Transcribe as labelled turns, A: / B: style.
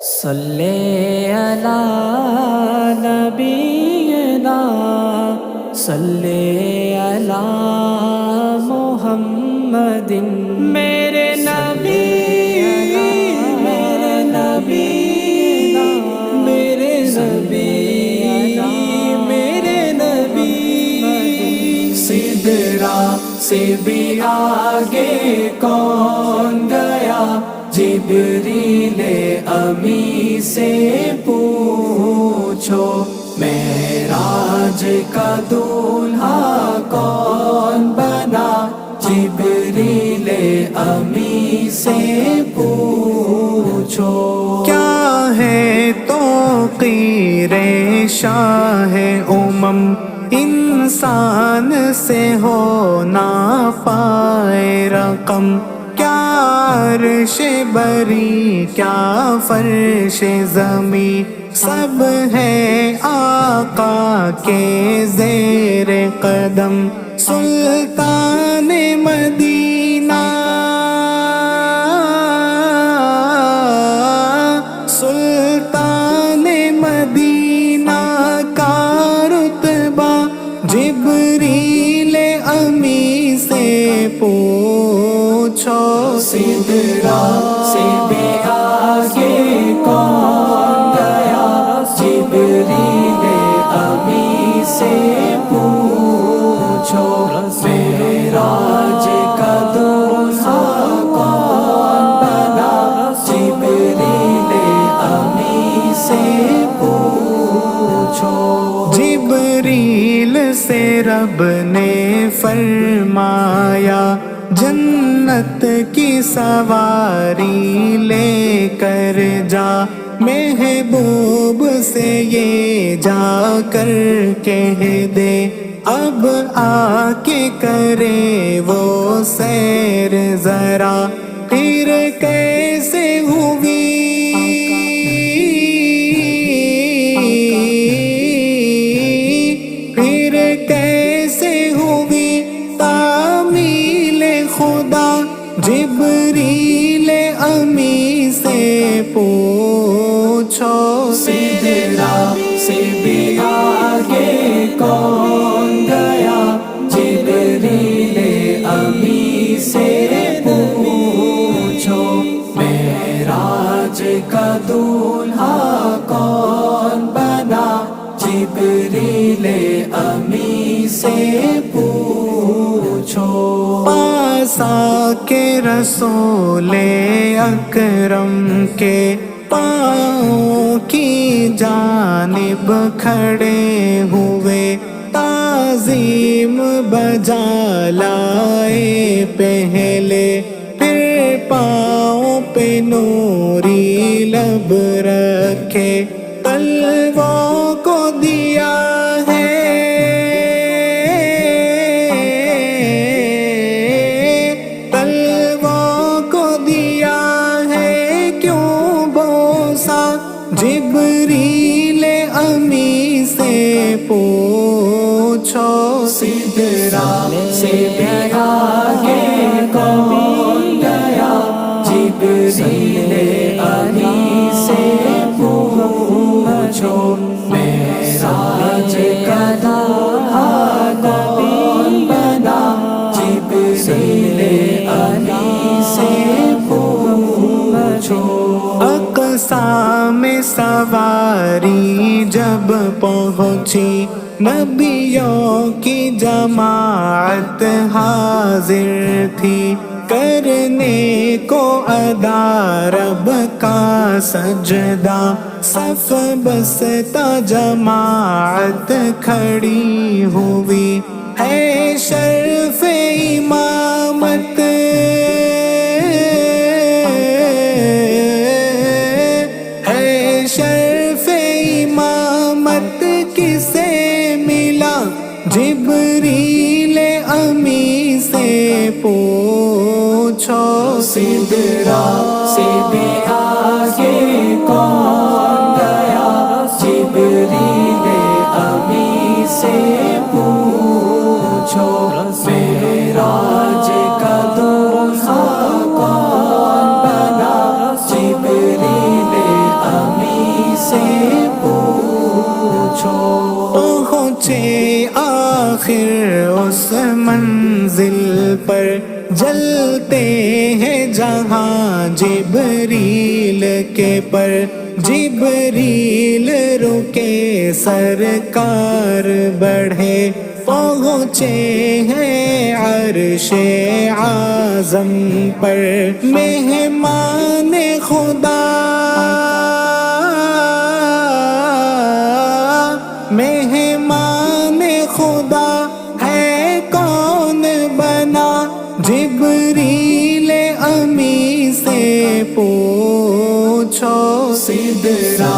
A: صلی علی نبینا صلی علی محمد میرے نبی میرے نبی میرے نبی میرے نبی سدرا سے بھی آگے کون گیا جبریل امی سے پوچھو معراج کا دولہا کون بنا جبریل امی سے پوچھو
B: کیا ہے توقیر شاہ امم انسان سے ہو نہ پائے رقم کیا عرش بری کیا فرش زمیں سب ہے آقا کے زیر قدم سلطان مدینہ سلطان مدینہ کا رتبہ جبریل امی سے پوچھو
A: سدرا سے بھی آگے کون گیا جبریل امی سے پوچھو معراج کا دولہا کون بنا جبریل امی سے پوچھو
B: جبریل سے رب نے فرمایا جنت کی سواری لے کر جا محبوب سے یہ جا کر کہہ دے اب آ کے کرے وہ سیر ذرا پھر کیسے ہوئی پھر کیسے ہوئی تعمیل خدا جبریل امی سے پوچھو
A: سدرا سے بھی آگے کون گیا جبریل امی سے پوچھو معراج کا دولہا کون بنا جبریل امی سے پوچھو
B: پاسا کے رسول اکرم کے پاؤں کی جانب کھڑے ہوئے تعظیم بجا لائے پہلے پھر پاؤں پہ نوری لب رکھے طلبوں کو دیا ہے طلبوں کو دیا ہے کیوں بوسا جبریل امی سے پوچھو
A: سدرا سے بھی آگے کون گیا جبریل امی سے پوچھو معراج کا دولہا کون بنا جبریل امی سے پوچھو
B: اقصا میں سواری جب پہنچی نبیوں کی جماعت حاضر تھی کرنے کو ادا رب کا سجدہ صف بستا جماعت کھڑی ہوئی ہے شرف امامت ہے شرف امامت کسے ملا جبریل امی سے پوچھو
A: سدرا سے بھی آگے کون گیا جبریل امی سے پوچھو معراج کا دولہا کون بنا جبریل پوچھو
B: پہنچے آخر اس منزل پر جلتے ہیں جہاں جبریل کے پر جبریل رکے سرکار بڑھے پہنچے ہیں عرش اعظم پر مہمان خدا مہمان خدا ہے کون بنا جبریل امی سے پوچھو
A: سدرا